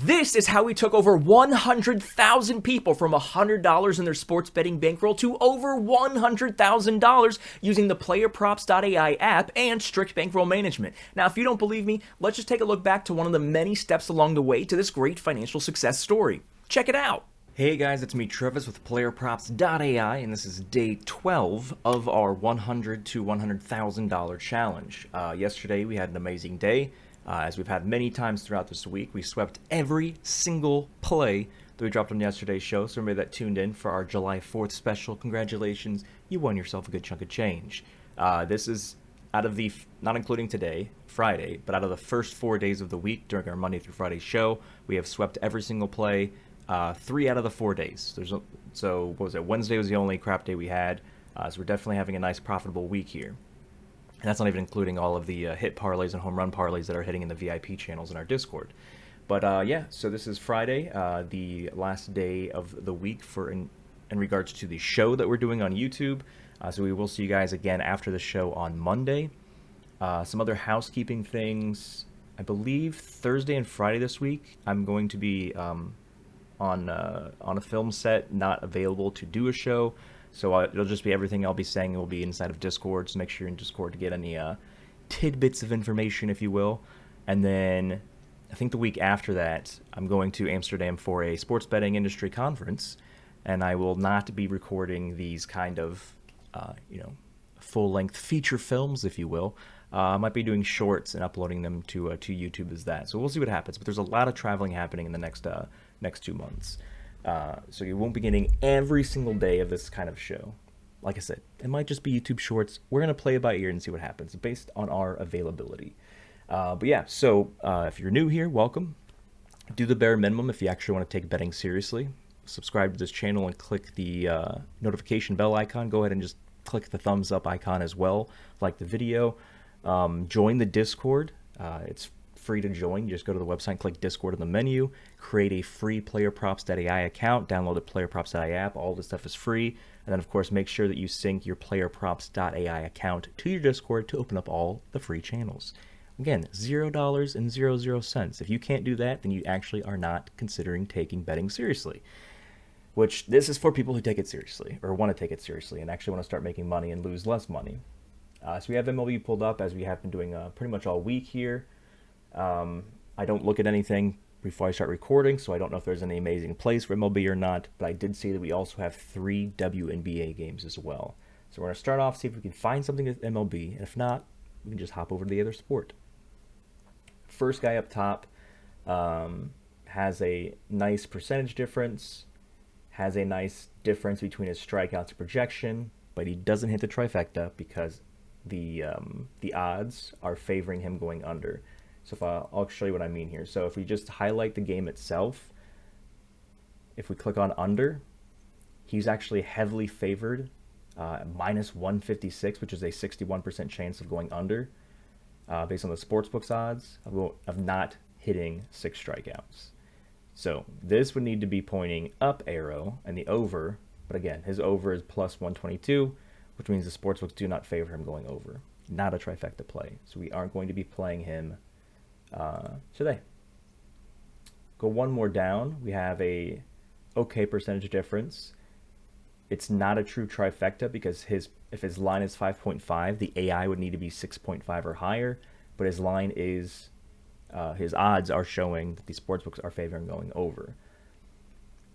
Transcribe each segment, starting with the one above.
This is how we took over 100,000 people from $100 in their sports betting bankroll to over $100,000 using the PlayerProps.ai app and strict bankroll management. Now, if you don't believe me, let's just take a look back to one of the many steps along the way to this great financial success story. Check it out. Hey guys, it's me Travis with PlayerProps.ai, and this is day 12 of our $100 to $100,000 challenge. Yesterday we had an amazing day. As we've had many times throughout this week, we swept every single play that we dropped on yesterday's show. So everybody that tuned in for our July 4th special, congratulations, you won yourself a good chunk of change. This is out of the, not including today, Friday, but out of the first 4 days of the week during our Monday through Friday show, we have swept every single play 3 out of the 4 days. So what was it? Wednesday was the only crap day we had. So we're definitely having a nice profitable week here. And that's not even including all of the hit parlays and home run parlays that are hitting in the VIP channels in our Discord. But yeah, so this is Friday, the last day of the week in regards to the show that we're doing on YouTube. So we will see you guys again after the show on Monday. Some other housekeeping things. I believe Thursday and Friday this week, I'm going to be on a film set, not available to do a show. So it'll just be everything I'll be saying will be inside of Discord, so make sure you're in Discord to get any tidbits of information, if you will. And then I think the week after that, I'm going to Amsterdam for a sports betting industry conference, and I will not be recording these kind of, full-length feature films, if you will. I might be doing shorts and uploading them to YouTube as that. So we'll see what happens. But there's a lot of traveling happening in the next 2 months. So you won't be getting every single day of this kind of show. Like I said, it might just be YouTube shorts. We're going to play it by ear and see what happens based on our availability. But yeah, so if you're new here, welcome. Do the bare minimum if you actually want to take betting seriously. Subscribe to this channel and click the notification bell icon. Go ahead and just click the thumbs up icon as well. Like the video. Join the Discord. It's free to join. You just go to the website and click Discord in the menu, create a free PlayerProps.ai account, download the PlayerProps.ai app. All this stuff is free. And then, of course, make sure that you sync your PlayerProps.ai account to your Discord to open up all the free channels. Again, $0 and 00 cents. If you can't do that, then you actually are not considering taking betting seriously. Which, this is for people who take it seriously, or want to take it seriously, and actually want to start making money and lose less money. So we have MLB pulled up, as we have been doing pretty much all week here. I don't look at anything before I start recording, so I don't know if there's any amazing plays for MLB or not, but I did see that we also have 3 WNBA games as well. So we're going to start off, see if we can find something at MLB, and if not, we can just hop over to the other sport. First guy up top has a nice percentage difference, has a nice difference between his strikeouts and projection, but he doesn't hit the trifecta because the odds are favoring him going under. So if I'll show you what I mean here. So if we just highlight the game itself, if we click on under, he's actually heavily favored, minus 156, which is a 61% chance of going under, based on the sportsbook's odds of not hitting 6 strikeouts. So this would need to be pointing up arrow and the over, but again, his over is plus 122, which means the sportsbooks do not favor him going over. Not a trifecta play. So we aren't going to be playing him today. Go one more down. We have a okay percentage difference. It's not a true trifecta because if his line is 5.5, the AI would need to be 6.5 or higher, but his line is his odds are showing that the sportsbooks are favoring going over.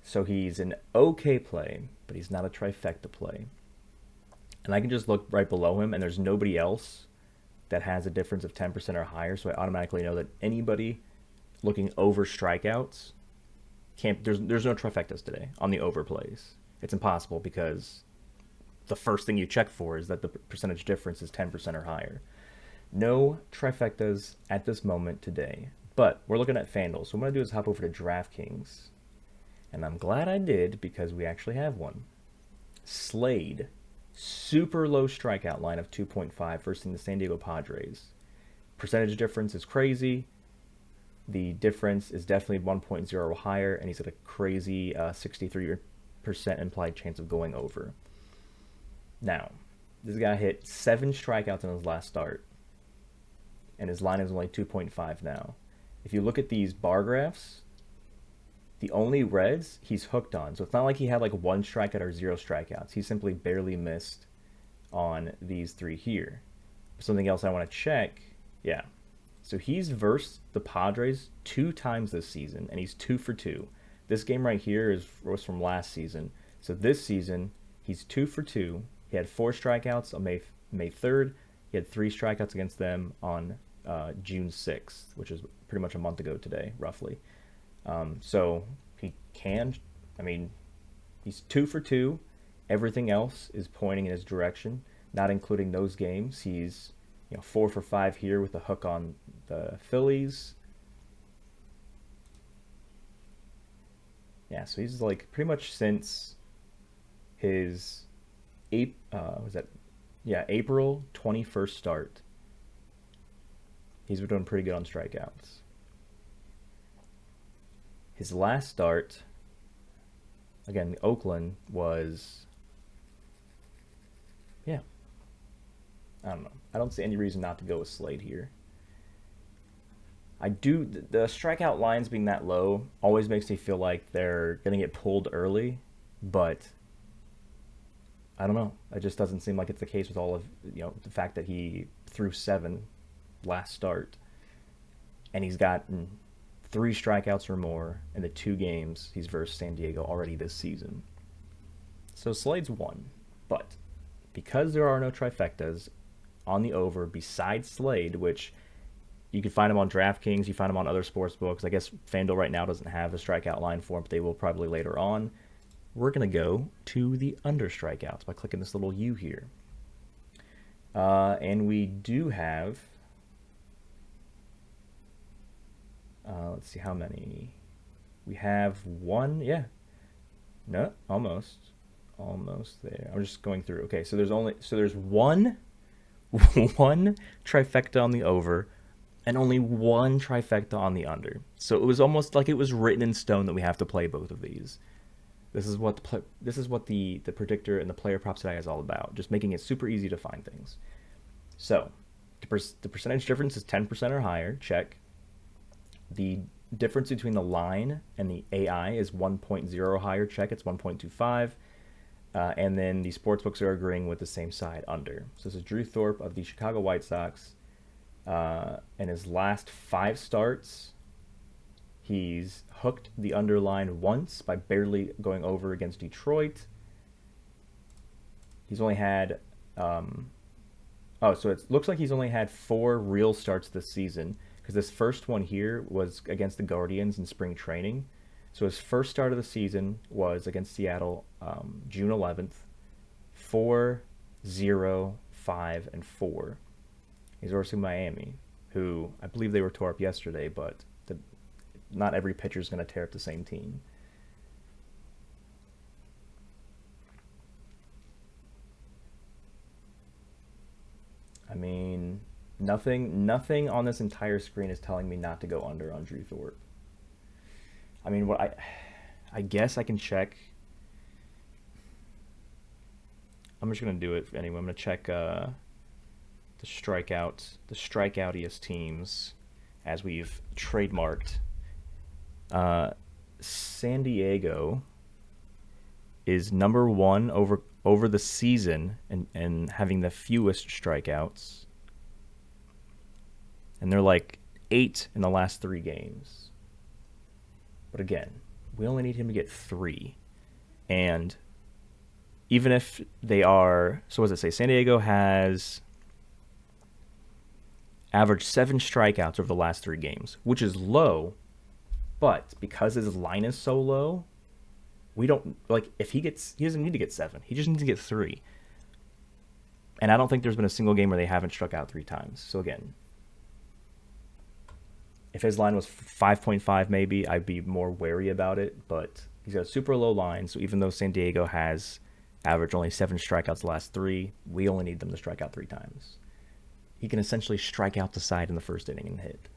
So he's an okay play, but he's not a trifecta play. And I can just look right below him, and there's nobody else that has a difference of 10% or higher, so I automatically know that anybody looking over strikeouts there's no trifectas today on the over plays. It's impossible because the first thing you check for is that the percentage difference is 10% or higher. No trifectas at this moment today, but we're looking at FanDuel. So what I'm going to do is hop over to DraftKings, and I'm glad I did because we actually have one. Slade. Super low strikeout line of 2.5 versus the San Diego Padres. Percentage difference is crazy. The difference is definitely 1.0 higher, and he's at a crazy 63% implied chance of going over. Now, this guy hit 7 strikeouts in his last start, and his line is only 2.5 now. If you look at these bar graphs, The only Reds he's hooked on. So it's not like he had like one strikeout or zero strikeouts. He simply barely missed on these three here. Something else I want to check. Yeah. So he's versed the Padres 2 times this season, and he's 2 for 2. This game right here was from last season. So this season, he's 2 for 2. He had 4 strikeouts on May 3rd. He had 3 strikeouts against them on June 6th, which is pretty much a month ago today, roughly. So he can, I mean, he's 2 for 2. Everything else is pointing in his direction, not including those games. He's 4 for 5 here with a hook on the Phillies. Yeah, so he's like pretty much since his April 21st start, he's been doing pretty good on strikeouts. His last start, again, Oakland, was, yeah, I don't know. I don't see any reason not to go with Slade here. The strikeout lines being that low always makes me feel like they're going to get pulled early, but I don't know. It just doesn't seem like it's the case with all of, the fact that he threw 7 last start, and he's gotten 3 strikeouts or more in the 2 games he's versed San Diego already this season. So Slade's won, but because there are no trifectas on the over besides Slade, which you can find him on DraftKings, you find him on other sports books. I guess FanDuel right now doesn't have a strikeout line for him, but they will probably later on. We're going to go to the under strikeouts by clicking this little U here. And we do have, let's see how many. We have 1, yeah. No, almost there. I'm just going through. Okay, so there's one trifecta on the over, and only 1 trifecta on the under. So it was almost like it was written in stone that we have to play both of these. This is what the predictor and the PlayerProps.ai is all about, just making it super easy to find things. So the percentage difference is 10% or higher, check. The difference between the line and the AI is 1.0 or higher, check, it's 1.25. And then the sportsbooks are agreeing with the same side, under. So this is Drew Thorpe of the Chicago White Sox. In his last 5 starts, he's hooked the underline once by barely going over against Detroit. He's only had, so it looks like he's only had 4 real starts this season, because this first one here was against the Guardians in spring training. So his first start of the season was against Seattle, June 11th, 4, 0, 5, and 4. He's versing Miami, who I believe they were tore up yesterday, but not every pitcher is going to tear up the same team. I mean, nothing on this entire screen is telling me not to go under on Drew Thorpe. I mean, I guess I can check. I'm just going to do it anyway. I'm going to check the strikeoutiest teams as we've trademarked. San Diego is number 1 over the season and having the fewest strikeouts. And they're like 8 in the last 3 games. But again, we only need him to get 3. And even if they are, so what does it say? San Diego has averaged 7 strikeouts over the last 3 games, which is low. But because his line is so low, we don't, like, he doesn't need to get 7. He just needs to get 3. And I don't think there's been a single game where they haven't struck out 3 times. So again, if his line was 5.5 maybe, I'd be more wary about it. But he's got a super low line, so even though San Diego has averaged only 7 strikeouts the last 3, we only need them to strike out 3 times. He can essentially strike out the side in the first inning and hit.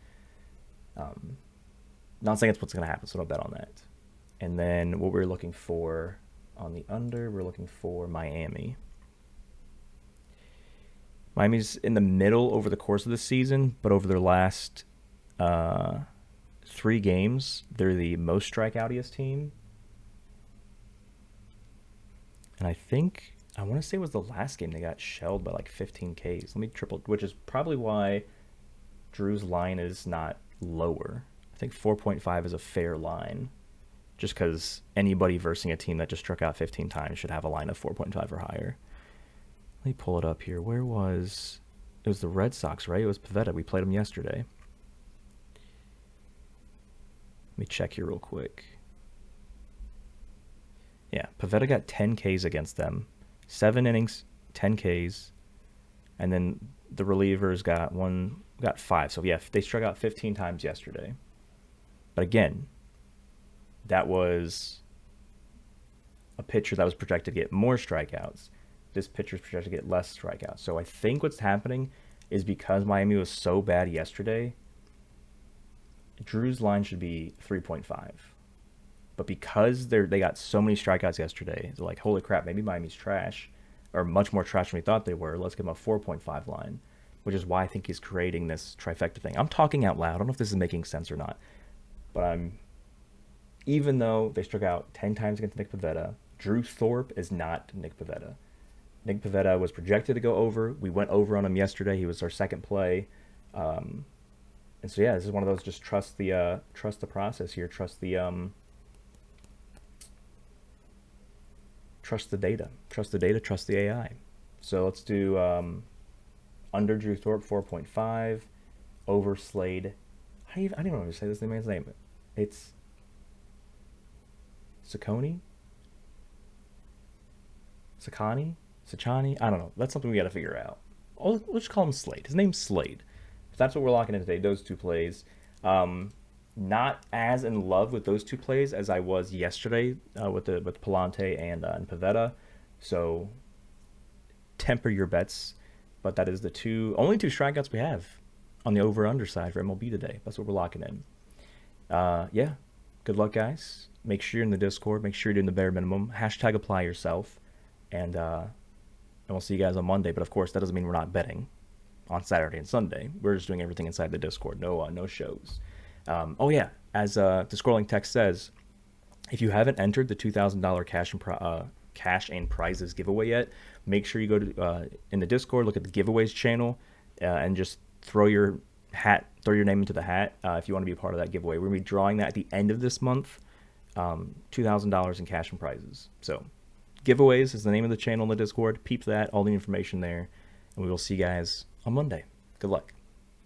Not saying it's what's going to happen, so don't bet on that. And then what we're looking for on the under, we're looking for Miami. Miami's in the middle over the course of the season, but over their last 3 games, they're the most strikeoutiest team. And I want to say it was the last game they got shelled by like 15 Ks. Let me triple, which is probably why Drew's line is not lower. I think 4.5 is a fair line, just because anybody versing a team that just struck out 15 times should have a line of 4.5 or higher. Let me pull it up here. It was the Red Sox, right? It was Pivetta. We played them yesterday. Let me check here real quick. Yeah, Pivetta got 10 Ks against them. 7 innings, 10 Ks. And then the relievers got 5. So yeah, they struck out 15 times yesterday. But again, that was a pitcher that was projected to get more strikeouts. This pitcher is projected to get less strikeouts. So I think what's happening is because Miami was so bad yesterday, Drew's line should be 3.5. But because they got so many strikeouts yesterday, they're like, holy crap, maybe Miami's trash, or much more trash than we thought they were. Let's give them a 4.5 line, which is why I think he's creating this trifecta thing. I'm talking out loud. I don't know if this is making sense or not. But even though they struck out 10 times against Nick Pivetta, Drew Thorpe is not Nick Pivetta. Nick Pivetta was projected to go over. We went over on him yesterday. He was our second play. And so, yeah, this is one of those just trust the process here. Trust the data. Trust the data. Trust the AI. So let's do under Drew Thorpe 4.5, over Slade. I don't even know how to say this man's name. It's Sacconi? Sachani? I don't know. That's something we got to figure out. Let's just call him Slade. His name's Slade. So that's what we're locking in today, those 2 plays. Not as in love with those 2 plays as I was yesterday with Palante and Pivetta. So temper your bets. But that is the only 2 strikeouts we have on the over-under side for MLB today. That's what we're locking in. Yeah, good luck, guys. Make sure you're in the Discord. Make sure you're doing the bare minimum. Hashtag apply yourself. And we'll see you guys on Monday. But, of course, that doesn't mean we're not betting on Saturday and Sunday. We're just doing everything inside the Discord. No shows. Oh, yeah. As the scrolling text says, if you haven't entered the $2,000 cash and prizes giveaway yet, make sure you go to in the Discord, look at the giveaways channel, and just throw your name into the hat if you want to be a part of that giveaway. We're going to be drawing that at the end of this month, $2,000 in cash and prizes. So giveaways is the name of the channel in the Discord. Peep that, all the information there, and we will see you guys on Monday. Good luck.